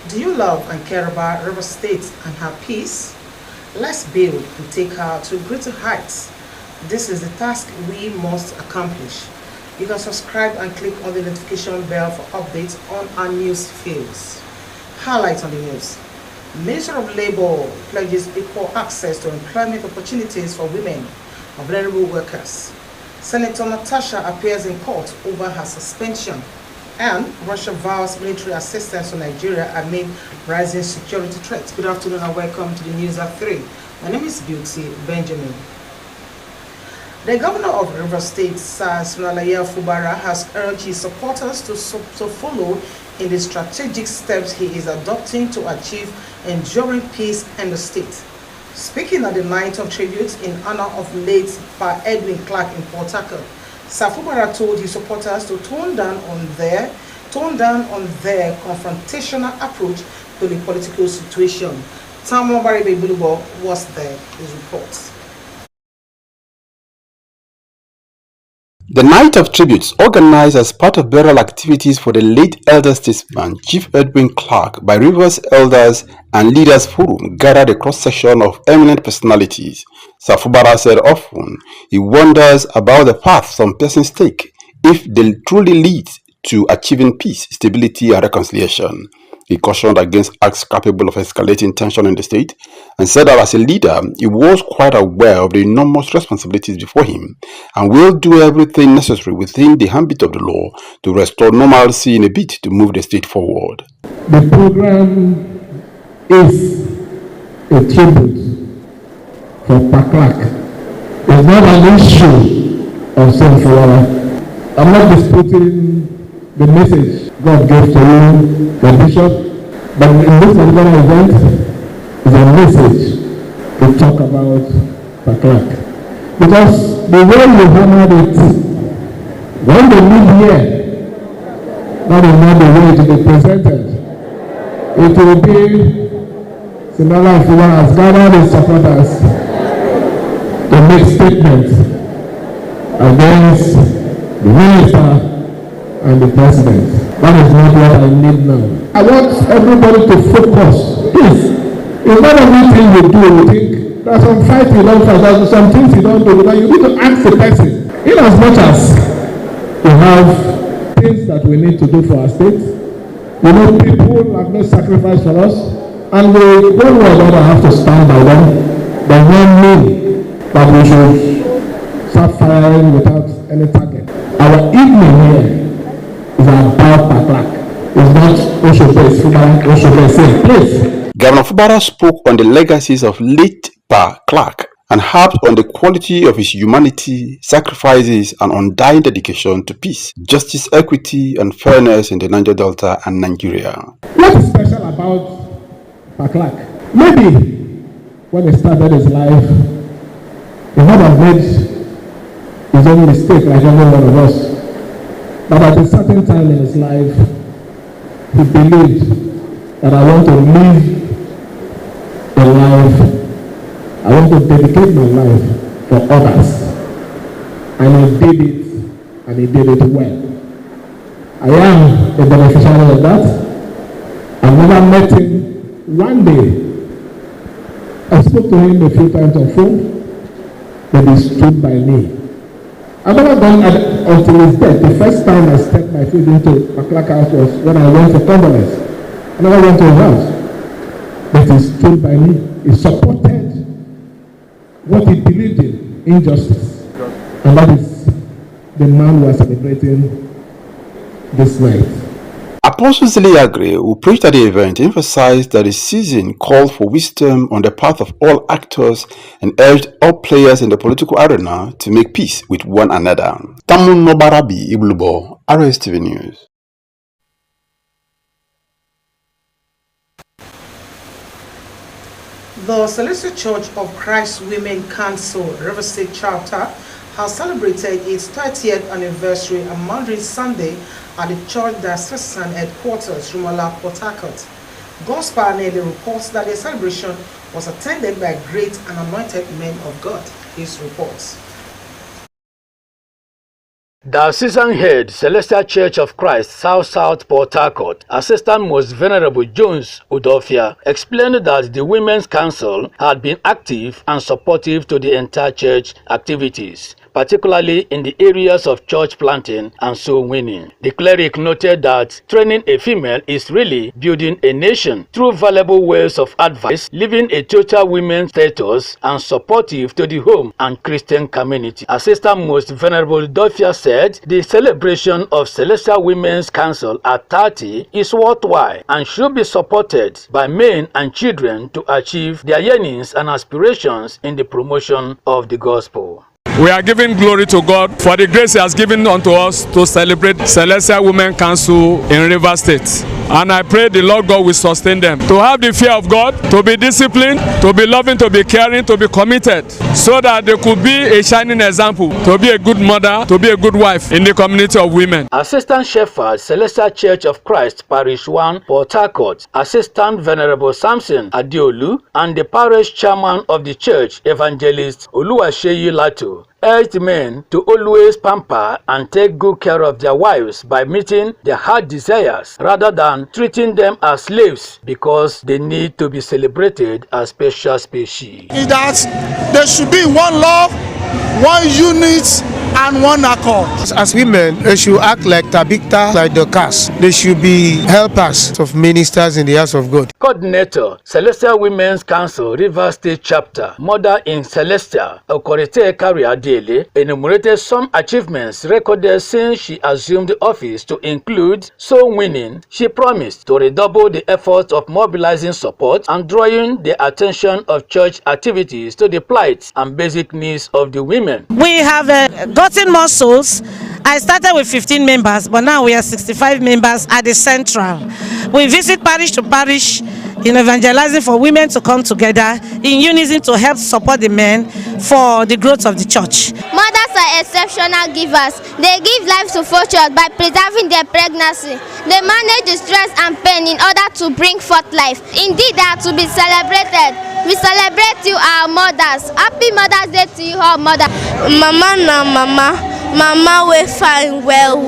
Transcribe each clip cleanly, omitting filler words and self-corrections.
Do you love and care about River State and her peace? Let's build and take her to greater heights. This is the task we must accomplish. You can subscribe and click on the notification bell for updates on our news feeds. Highlights on the news. Minister of Labour pledges equal access to employment opportunities for women and vulnerable workers. Senator Natasha appears in court over her suspension. And Russia vows military assistance to Nigeria amid rising security threats. Good afternoon and welcome to the News at 3. My name is Beauty Benjamin. The governor of River State, Sir Sunalaya Fubara, has urged his supporters to follow in the strategic steps he is adopting to achieve enduring peace in the state. Speaking at the night of tribute in honor of late Pa Edwin Clark in Port Harcourt, Sir Fubara told his supporters to tone down on their confrontational approach to the political situation. Tamo Baribe Bulubo was there. His reports. The Night of Tributes, organized as part of burial activities for the late elder statesman Chief Edwin Clark by Rivers Elders and Leaders Forum, gathered a cross-section of eminent personalities. Sir Fubara said often he wonders about the path some persons take if they truly lead to achieving peace, stability and reconciliation. He cautioned against acts capable of escalating tension in the state and said that as a leader, he was quite aware of the enormous responsibilities before him and will do everything necessary within the ambit of the law to restore normalcy in a bid to move the state forward. The program is a tribute for Pa Clark. It's not an issue of self-aware. I'm not disputing the message God gave to you, the bishop, but in this particular event is a message to talk about Pa Clark. Because the way you hammered it, when they live here, that is not the way it will be presented. It will be Sinala Fula has gathered his supporters to make statements against the minister and the president. That is not what I need now. I want everybody to focus. Please, it's not everything you do, you think there's some fight you don't fight, there's some things you don't do, but you need to ask the person. In as much as we have things that we need to do for our state, you know, people have made sacrifice for us, and we one way or another have to stand by them. They don't mean that we should start firing without any target. Our evening here is about Pa Clark. It's not Oshobe's Fubara, Oshobe's same place. Governor Fubara spoke on the legacies of late Pa Clark and harped on the quality of his humanity, sacrifices and undying dedication to peace, justice, equity and fairness in the Niger Delta and Nigeria. What is special about Pa Clark? Maybe when he started his life, he might have made his own mistake like every one of us. But at a certain time in his life, he believed that I want to live a life, I want to dedicate my life for others. And he did it, and he did it well. I am a beneficiary of that. I've never met him. One day, I spoke to him a few times on phone, but he stood by me. I've never done until his death. The first time I stepped my foot into Pa Clark house was when I went for condolence. I never went to his house. But he stood by me. He supported what he believed in, injustice. And that is the man we are celebrating this night. Apostle Zili Agre, who preached at the event, emphasized that the season called for wisdom on the part of all actors and urged all players in the political arena to make peace with one another. Tamun Nobarabi Iblubo, Rstv News. The Celestial Church of Christ Women Council, River State Chapter, has celebrated its 30th anniversary on Monday, Sunday at the church diocesan headquarters, Rumala, Port Harcourt. Gospel Nelly reports that the celebration was attended by great and anointed men of God. His reports. The Assistant Head, Celestial Church of Christ, South Port Harcourt, Assistant Most Venerable Jones Udofia, explained that the Women's Council had been active and supportive to the entire church activities, particularly in the areas of church planting and soul winning. The cleric noted that training a female is really building a nation through valuable ways of advice, living a total women's status, and supportive to the home and Christian community. Assistant Most Venerable Udofia said the celebration of Celestial Women's Council at 30 is worthwhile and should be supported by men and children to achieve their yearnings and aspirations in the promotion of the gospel. We are giving glory to God for the grace He has given unto us to celebrate Celestial Women Council in Rivers State. And I pray the Lord God will sustain them to have the fear of God, to be disciplined, to be loving, to be caring, to be committed, so that they could be a shining example, to be a good mother, to be a good wife in the community of women. Assistant Shepherd, Celestial Church of Christ, Parish 1, Port Harcourt, Assistant Venerable Samson Adeolu, and the Parish Chairman of the Church, Evangelist Oluwaseyi Lato, urged men to always pamper and take good care of their wives by meeting their heart desires rather than treating them as slaves because they need to be celebrated as special species. Is that there should be one love, one unit, and one accord. As women, they should act like Tabitha, like the cast. They should be helpers of ministers in the house of God. Coordinator, Celestial Women's Council, Rivers State Chapter, Mother in Celestia, Okorite Kariadele, enumerated some achievements recorded since she assumed the office to include soul winning. She promised to redouble the efforts of mobilizing support and drawing the attention of church activities to the plight and basic needs of the women. We have gotten more souls. I started with 15 members, but now we are 65 members at the central. We visit parish to parish in evangelizing for women to come together in unison to help support the men for the growth of the church. Mothers are exceptional givers. They give life to 4 children by preserving their pregnancy. They manage the stress and pain in order to bring forth life. Indeed, they are to be celebrated. We celebrate you, our mothers. Happy Mother's Day to you, our mother. Mama na mama. Mama we fine well.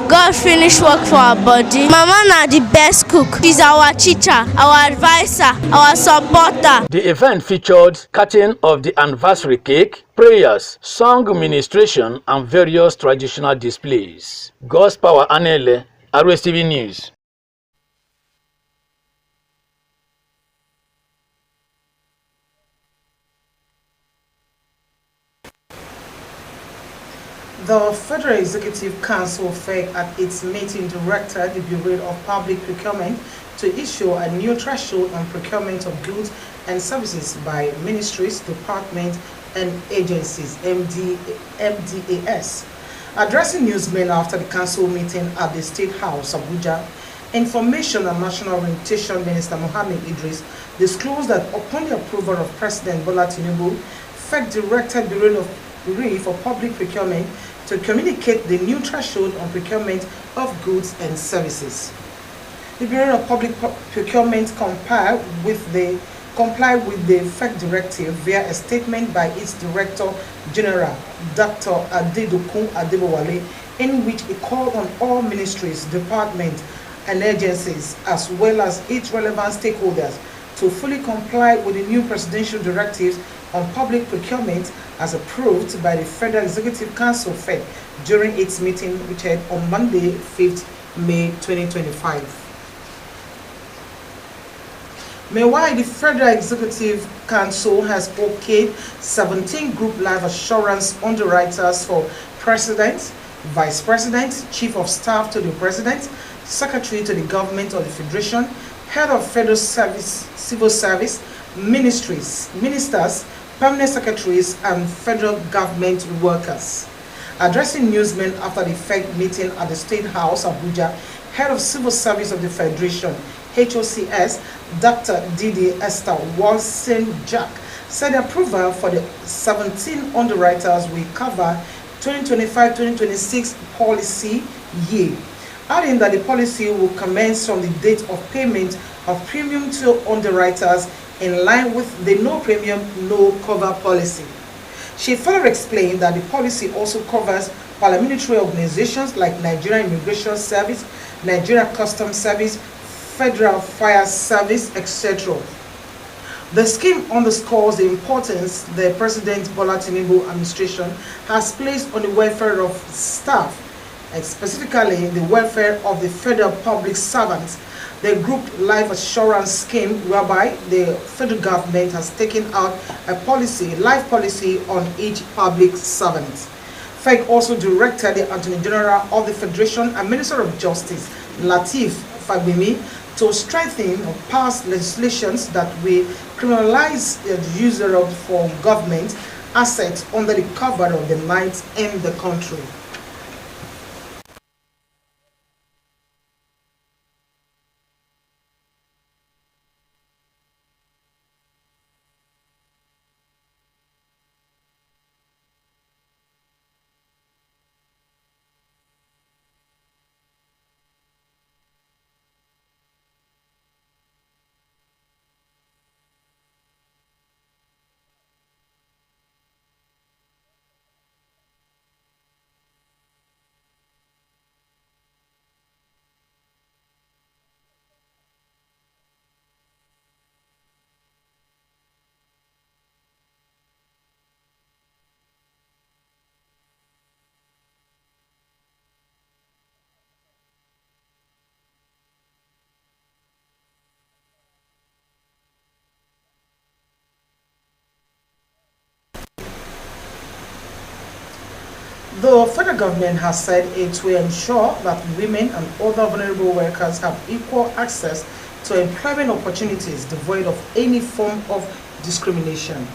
God finish work for our body. Mama na the best cook. She's our teacher, our advisor, our supporter. The event featured cutting of the anniversary cake, prayers, song ministration, and various traditional displays. God's Power Anele, Rstv News. The Federal Executive Council FEC at its meeting directed the Bureau of Public Procurement to issue a new threshold on procurement of goods and services by ministries, departments, and agencies, MDAS. Addressing newsmen after the council meeting at the State House, Abuja, Information and National Orientation Minister Mohammed Idris disclosed that upon the approval of President Bola Tinubu, FEC directed the Bureau for Public Procurement to communicate the new threshold on procurement of goods and services. The Bureau of Public Procurement comply with the FEC directive via a statement by its Director General, Dr. Adedokun Adebowale, in which it called on all ministries, departments, and agencies, as well as its relevant stakeholders, to fully comply with the new presidential directives on public procurement as approved by the Federal Executive Council FEC during its meeting which held on Monday, 5th May 2025. Meanwhile, the Federal Executive Council has okayed 17 group life assurance underwriters for President, Vice President, Chief of Staff to the President, Secretary to the Government of the Federation, Head of Federal Service, Civil Service, Ministries, Ministers, Permanent Secretaries, and Federal Government workers. Addressing newsmen after the FEC meeting at the State House, Abuja, Head of Civil Service of the Federation, HOCS, Dr. Didi Esther Walson-Jack, said approval for the 17 underwriters will cover 2025-2026 policy year, adding that the policy will commence from the date of payment of premium to underwriters in line with the no premium, no cover policy. She further explained that the policy also covers paramilitary organizations like Nigerian Immigration Service, Nigeria Customs Service, Federal Fire Service, etc. The scheme underscores the importance the President Bola Tinubu administration has placed on the welfare of staff, specifically the welfare of the federal public servants. The group life assurance scheme, whereby the federal government has taken out a life policy on each public servant. FEC also directed the Attorney General of the Federation and Minister of Justice, Lateef Fagbemi, to strengthen or pass legislations that will criminalize the use for government assets under the cover of the night in the country. The federal government has said it will ensure that women and other vulnerable workers have equal access to employment opportunities devoid of any form of discrimination.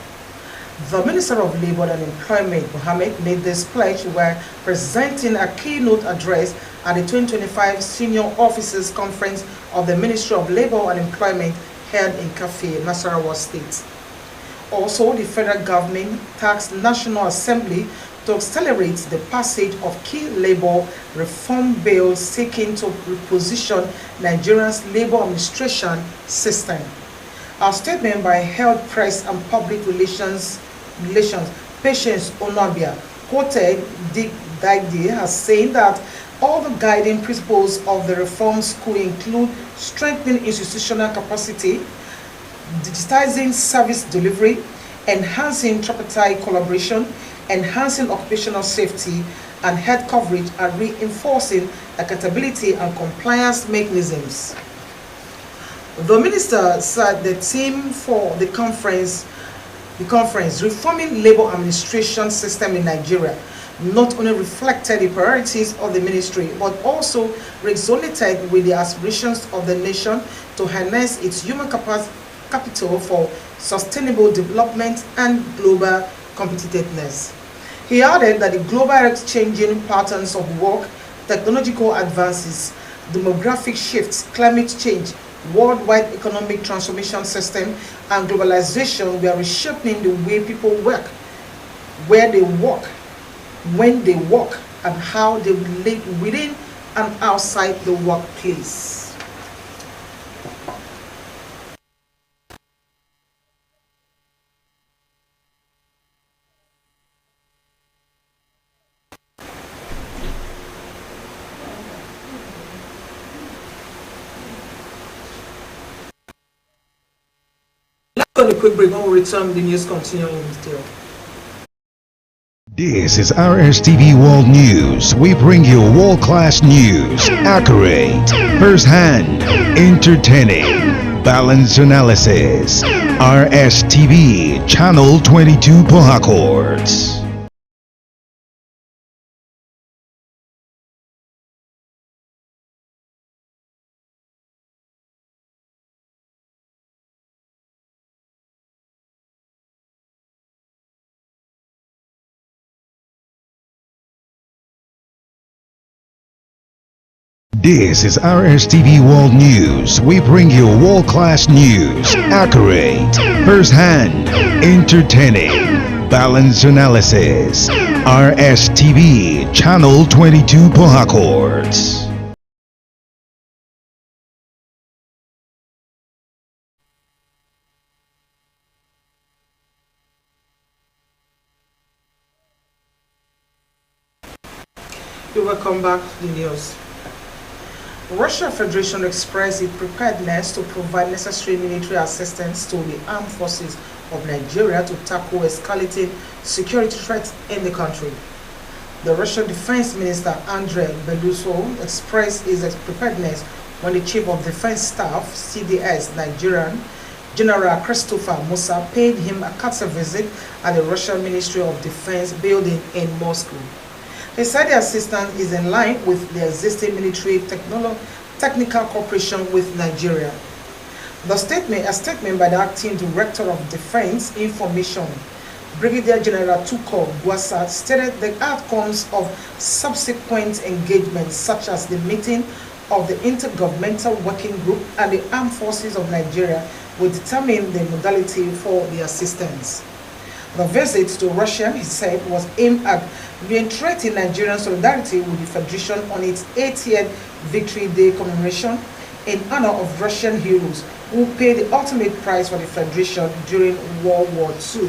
The Minister of Labour and Employment, Mohammed, made this pledge while presenting a keynote address at the 2025 Senior Officers Conference of the Ministry of Labour and Employment held in Kafe, Nasarawa State. Also, the federal government tasked National Assembly to accelerate the passage of key labor reform bills seeking to reposition Nigeria's labor administration system. A statement by Health, Press and Public Relations Patience Onabia quoted Dick Daigde as saying that all the guiding principles of the reforms could include strengthening institutional capacity, digitizing service delivery, enhancing tripartite collaboration, enhancing occupational safety and health coverage, and reinforcing accountability and compliance mechanisms. The minister said the theme for the conference, reforming labor administration system in Nigeria, not only reflected the priorities of the ministry, but also resonated with the aspirations of the nation to harness its human capital for sustainable development and global competitiveness. He added that the global changing patterns of work, technological advances, demographic shifts, climate change, worldwide economic transformation system, and globalization were reshaping the way people work, where they work, when they work, and how they relate within and outside the workplace. On a quick break, when we return, the news continue in detail. This is Rstv World News. We bring you world-class news, accurate, first-hand, entertaining, balanced analysis. Rstv, Channel 22 Port Harcourt. This is Rstv World News. We bring you world-class news, accurate, first-hand, entertaining, balanced analysis. Rstv, Channel 22 Port Harcourt. Welcome back to the news. Russia Federation expressed its preparedness to provide necessary military assistance to the armed forces of Nigeria to tackle escalating security threats in the country. The Russian Defense Minister Andrei Belousov expressed his preparedness when the Chief of Defense Staff (CDS) Nigerian General Christopher Musa paid him a courtesy visit at the Russian Ministry of Defense building in Moscow. He said the assistance is in line with the existing military technical cooperation with Nigeria. A statement by the Acting Director of Defense Information, Brigadier General Tukur Guasa, stated the outcomes of subsequent engagements, such as the meeting of the Intergovernmental Working Group and the Armed Forces of Nigeria, will determine the modality for the assistance. The visit to Russia, he said, was aimed at reiterating Nigerian solidarity with the Federation on its 80th Victory Day commemoration in honor of Russian heroes who paid the ultimate price for the Federation during World War II.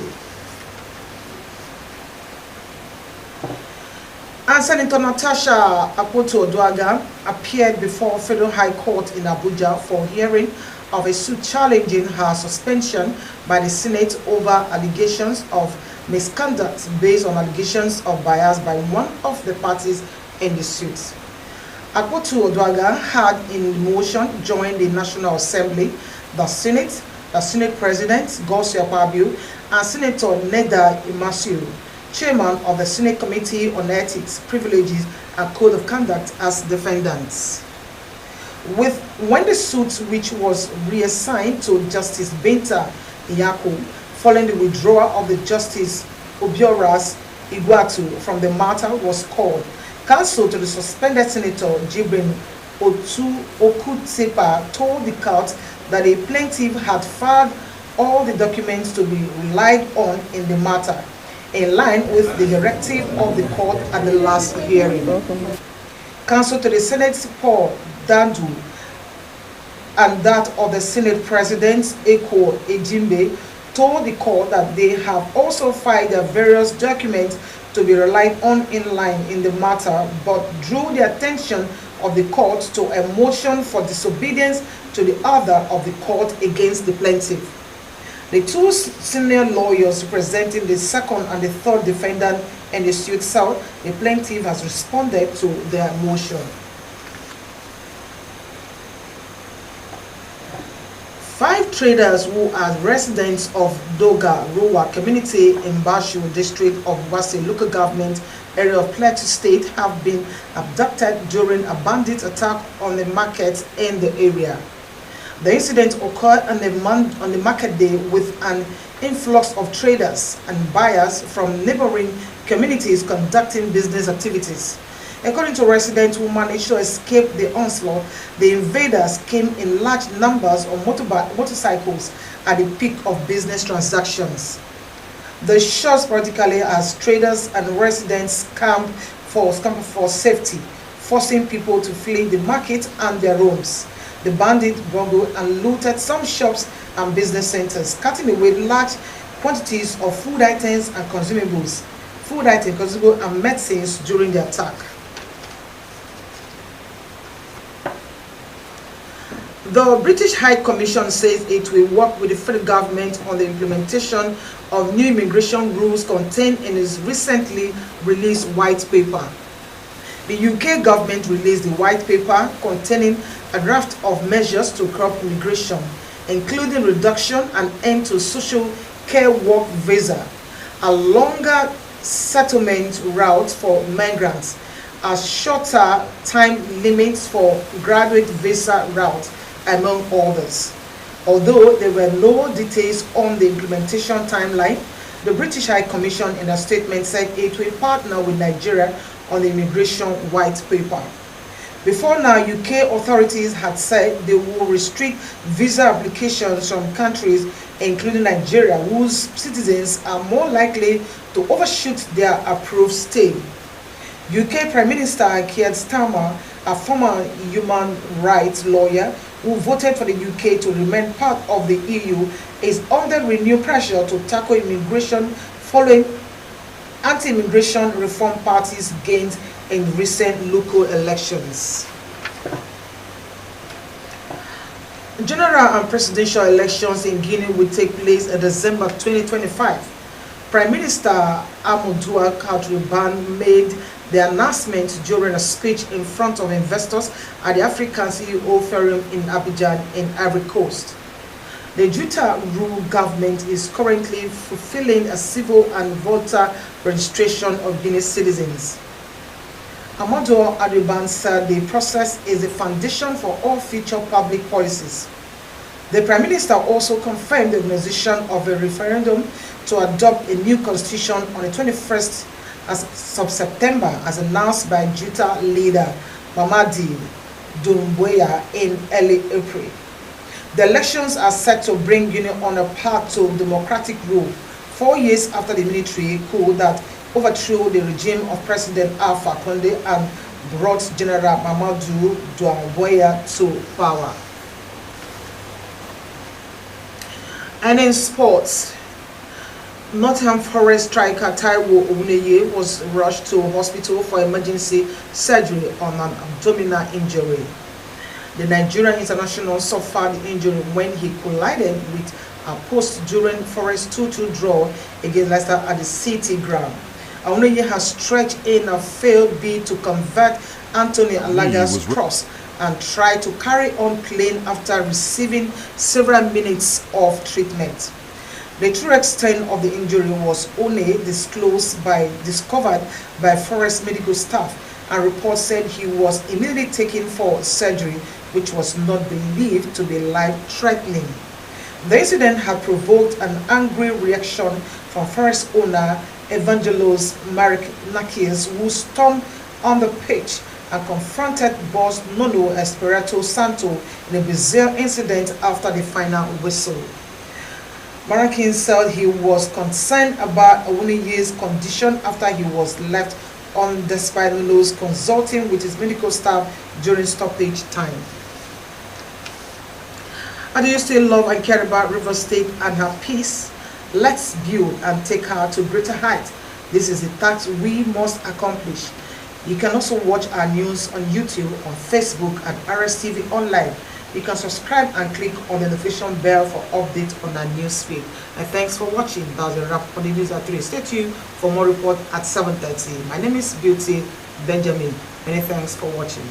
And Senator Natasha Akpoto-Oduaghan appeared before Federal High Court in Abuja for hearing of a suit challenging her suspension by the Senate over allegations of misconduct based on allegations of bias by one of the parties in the suit. Akpoto-Oduaghan had in the motion joined the National Assembly, the Senate President Godswill Akpabio, and Senator Neda Imasiu, Chairman of the Senate Committee on Ethics, Privileges and Code of Conduct, as defendants. When the suit, which was reassigned to Justice Binta Nyako following the withdrawal of the Justice Obioras Iguatu from the matter, was called, counsel to the suspended Senator Jibrin Okutepa told the court that a plaintiff had filed all the documents to be relied on in the matter, in line with the directive of the court at the last hearing. Counsel to the Senate Paul Dandu and that of the Senate President Eko Ejimbe told the court that they have also filed their various documents to be relied on in line in the matter, but drew the attention of the court to a motion for disobedience to the order of the court against the plaintiff. The two senior lawyers representing the second and the third defendant in the suit said the plaintiff has responded to their motion. 5 traders who are residents of Doga Rowa community in Bashu district of Wase local government area of Plateau State have been abducted during a bandit attack on the market in the area. The incident occurred on the market day with an influx of traders and buyers from neighboring communities conducting business activities. According to residents who managed to escape the onslaught, the invaders came in large numbers on motorcycles at the peak of business transactions. The shots practically as traders and residents camped for safety, forcing people to flee the market and their homes. The bandits burgled and looted some shops and business centers, cutting away large quantities of food items and consumables, and medicines during the attack. The British High Commission says it will work with the federal government on the implementation of new immigration rules contained in its recently released white paper. The UK government released the white paper containing a draft of measures to curb immigration, including reduction and end to social care work visa, a longer settlement route for migrants, a shorter time limits for graduate visa route, among others. Although there were no details on the implementation timeline, the British High Commission in a statement said it will partner with Nigeria on the immigration white paper. Before now, UK authorities had said they will restrict visa applications from countries including Nigeria, whose citizens are more likely to overshoot their approved stay. UK Prime Minister Keir Starmer, a former human rights lawyer who voted for the UK to remain part of the EU, is under renewed pressure to tackle immigration following anti-immigration reform parties gained in recent local elections. General and presidential elections in Guinea will take place in December 2025. Prime Minister Amadou Kadriban made the announcement during a speech in front of investors at the African CEO Forum in Abidjan in Ivory Coast. The Junta rule government is currently fulfilling a civil and voter registration of Guinean citizens. Amadou Kadriban said the process is the foundation for all future public policies. The Prime Minister also confirmed the organization of a referendum to adopt a new constitution on the 21st of September, as announced by Junta leader Mamadi Doumbouya in early April. The elections are set to bring Guinea on a path to democratic rule 4 years after the military coup that overthrew the regime of President Alpha Condé and brought General Mamadou Doumbouya to power. And in sports, Nottingham Forest striker Taiwo Owuneye was rushed to hospital for emergency surgery on an abdominal injury. The Nigerian international suffered injury when he collided with a post during Forest 2-2 draw against Leicester at the City Ground. Owuneye has stretched in a failed bid to convert Anthony Alaga's cross and tried to carry on playing after receiving several minutes of treatment. The true extent of the injury was only discovered by Forest medical staff, and reports said he was immediately taken for surgery, which was not believed to be life-threatening. The incident had provoked an angry reaction from Forest owner Evangelos Marinakis, who stormed on the pitch and confronted boss Nuno Espirito Santo in a bizarre incident after the final whistle. Marinakis said he was concerned about Owuneye's condition after he was left on despite Nuno's consulting with his medical staff during stoppage time. And do you still love and care about River State and her peace? Let's build and take her to greater heights. This is the task we must accomplish. You can also watch our news on YouTube, on Facebook, and Rstv online. You can subscribe and click on the notification bell for updates on our news feed. And thanks for watching. That was a wrap on the news at 3. Stay tuned for more report at 7:30. My name is Beauty Benjamin. Many thanks for watching.